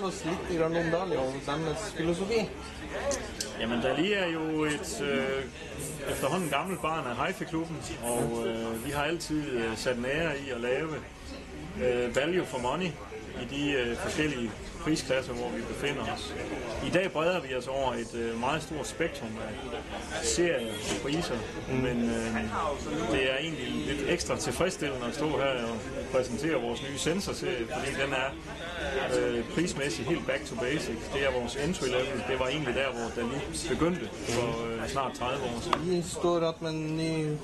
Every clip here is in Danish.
oss litt om Dali og deres filosofi. Jamen, Dali er jo et efterhånden gammelt barn af Hi-Fi-klubben, og vi har altid sat en ære i at lave value for money i de forskellige prisklasser, hvor vi befinder os. I dag breder vi os over et meget stort spektrum af serier og priser, men det er egentlig lidt ekstra tilfredsstillende at stå her og præsentere vores nye sensorserie, fordi den er prismæssigt helt back to basic. Det er vores entry level. Det var egentlig der, hvor Dali begyndte for snart 30 år siden. Vi står at med en ny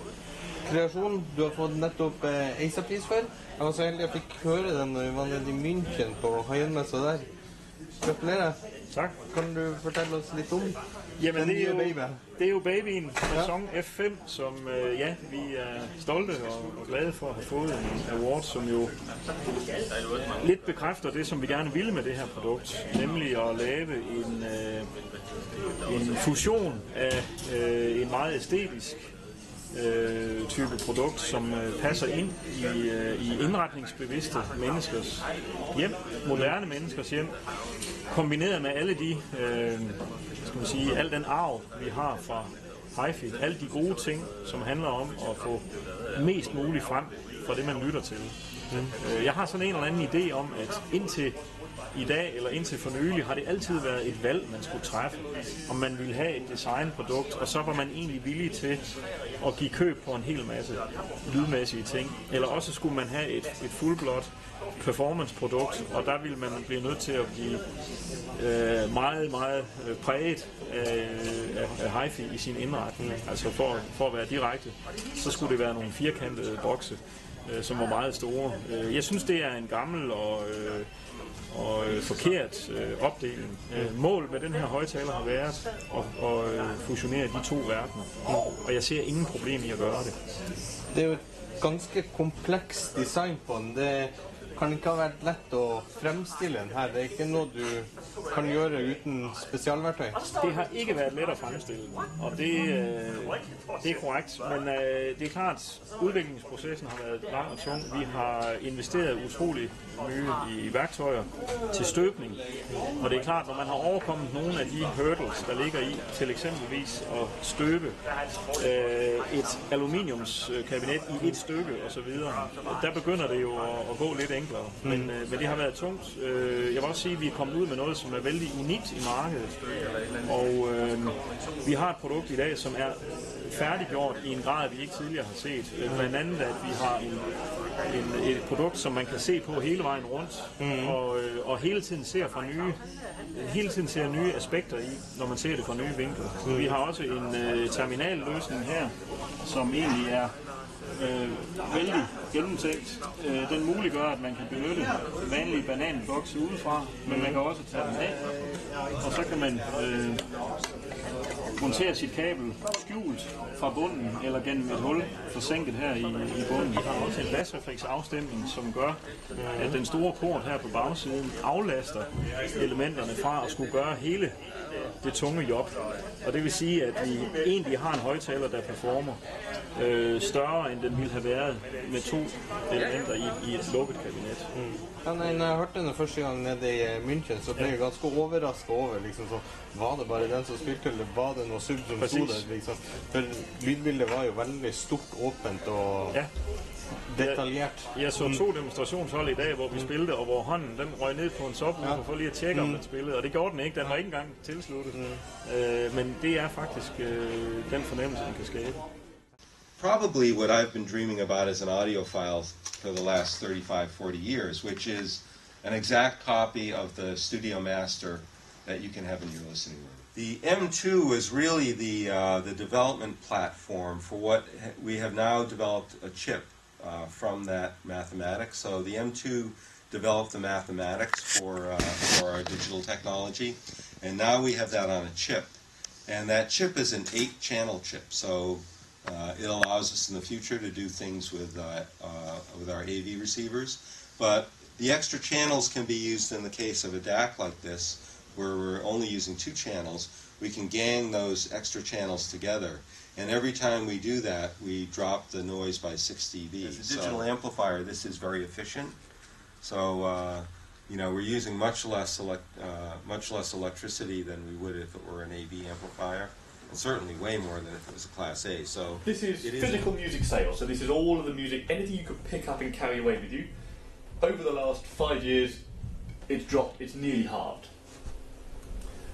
kreation. Du har fået netop Acer-pris for. Jeg var så heldig, at jeg fik høre den, når vi var nede i München på Høyenmesse der. Gratulerer. Tak. Kan du fortælle os lidt om Jamen, den nye baby? Det er jo babyen, sæson F5, som vi er stolte og glade for at have fået en award, som jo lidt bekræfter det, som vi gerne ville med det her produkt, nemlig at lave en fusion af en meget æstetisk type produkt, som passer ind i indretningsbevidste menneskers hjem, moderne menneskers hjem, kombineret med alle de, al den arv, vi har fra Hi-Fi, alle de gode ting, som handler om at få mest muligt frem fra det, man lytter til. Jeg har sådan en eller anden idé om, at indtil i dag eller indtil for nylig har det altid været et valg, man skulle træffe, om man ville have et designprodukt, og så var man egentlig villig til at give køb på en hel masse lydmæssige ting. Eller også skulle man have et fuldblot performance-produkt, og der ville man blive nødt til at blive meget, meget præget af Hi-Fi i sin indretning. Altså for at være direkte, så skulle det være nogle firkantede bokse, som var meget store. Jeg synes, det er en gammel og forkert opdeling. Mål med den her højtaler har været at fusionere de to verdener, og jeg ser ingen problem i at gøre det. Det er jo et ganske komplekst design på den. Det kan ikke ha vært lett å fremstille den her. Det er ikke noe du kan gjøre uten spesialverktøy. Det har ikke været let at fremstille den, og det er korrekt. Men det er klart, at udviklingsprocessen har været lang og tung. Vi har investeret utrolig mye i værktøjer til støbning, og det er klart, når man har overkommet nogle af de hurdles, der ligger i, til eksempelvis at støbe et aluminiumskabinet i et stykke osv., der begynder det jo at gå lidt enklere. Men det har været tungt. Jeg vil også sige, at vi er kommet ud med noget, som er vældig unikt i markedet. Og vi har et produkt i dag, som er færdiggjort i en grad, vi ikke tidligere har set. Blandt andet, at vi har et produkt, som man kan se på hele vejen rundt, og hele tiden ser nye aspekter i, når man ser det fra nye vinkler. Vi har også en terminalløsning her, som egentlig er vældig gennemtænkt. Den muliggør, at man kan benytte vanlige bananbokse udefra, men man kan også tage den af, og så kan man montere sit kabel skjult fra bunden eller gennem et hul forsænket her i bunden. Vi har også en basrefleksafstemning, som gør, at den store port her på bagsiden aflaster elementerne fra at skulle gøre hele det tunge job. Og det vil sige, at vi egentlig har en højtaler, der performer større, end den ville have været med to elementer i et lukket kabinet. Når jeg hørte den første gang nede i München, så blev jeg ganske overrasket over, liksom, så var det bare den som spilte, eller var det noe sub som stod der, liksom. For lydbildet var jo veldig stort, åpent og detaljert. Jeg så to demonstrationshold i dag, hvor vi spillede, og hvor hånden den røg ned på en subwoofer for lige at tjekke, om den spillede, og det gjorde den ikke. Den var ikke engang tilsluttet. Men det er faktisk den fornemmelse, den kan skabe. Probably what I've been dreaming about as an audiophile for the last 35-40 years, which is an exact copy of the Studio Master that you can have in your listening room. The M2 is really the development platform for what we have now developed a chip from that mathematics. So the M2 developed the mathematics for our digital technology, and now we have that on a chip. And that chip is an 8-channel chip, so it allows us in the future to do things with our AV receivers. But the extra channels can be used in the case of a DAC like this, where we're only using 2 channels. We can gang those extra channels together, and every time we do that, we drop the noise by 6 dB. As a digital amplifier, this is very efficient. So you know, we're using much less electricity than we would if it were an AV amplifier, and certainly way more than if it was a Class A. So this is physical music sales. So this is all of the music, anything you could pick up and carry away with you. Over the last 5 years, it's dropped. It's nearly halved.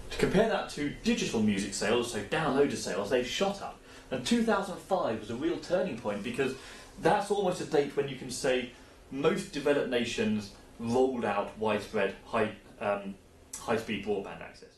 To compare that to digital music sales, so downloader sales, they've shot up. And 2005 was a real turning point because that's almost a date when you can say most developed nations rolled out widespread high-speed broadband access.